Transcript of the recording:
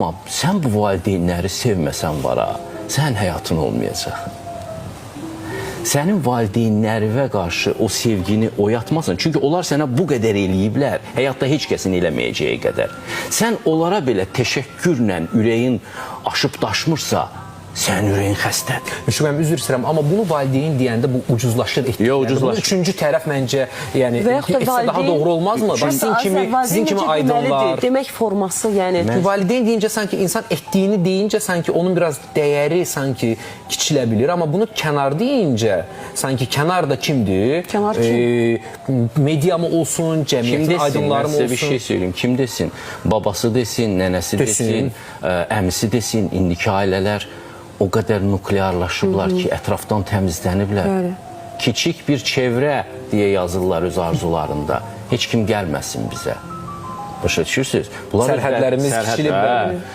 Amma sən bu valideynləri sevməsən var ha, sənin həyatın olmayacaq. Sənin valideynlərinə qarşı o sevgini oyatmasın. Çünki onlar sənə bu qədər eləyiblər, həyatda heç kəsin eləməyəcəyi qədər. Sən onlara belə təşəkkürlə ürəyin aşıb daşmırsa, sənin ürəyin xəstədir. Müşübhəm, üzr istəyirəm, amma bunu valideyn deyəndə bu ucuzlaşır etkiləri. Yox, ucuzlaşır. Üçüncü tərəf məncə, yəni daha doğru olmazmı? Sizin kimi aydınlar. Demək forması, yəni. Valideyn deyincə sanki insan etdiyini deyincə sanki onun biraz dəyəri sanki kiçilə bilir, amma bunu kənar deyincə sanki kənar da kimdir? Kənar kim? Media mı olsun, cəmiyyətin aydınları mı olsun? Mən sizə bir şey söyleyeyim. Kim desin? Babası desin, nənəsi desin, əmisi desin, indiki ailələr o qədər nuklearlaşıblar ki, ətrafdan təmizləniblər. Kiçik bir çevrə deyə yazırlar öz arzularında. Heç kim gəlməsin bizə. Başa düşürsünüz? Sərhədlərimiz kiçilib.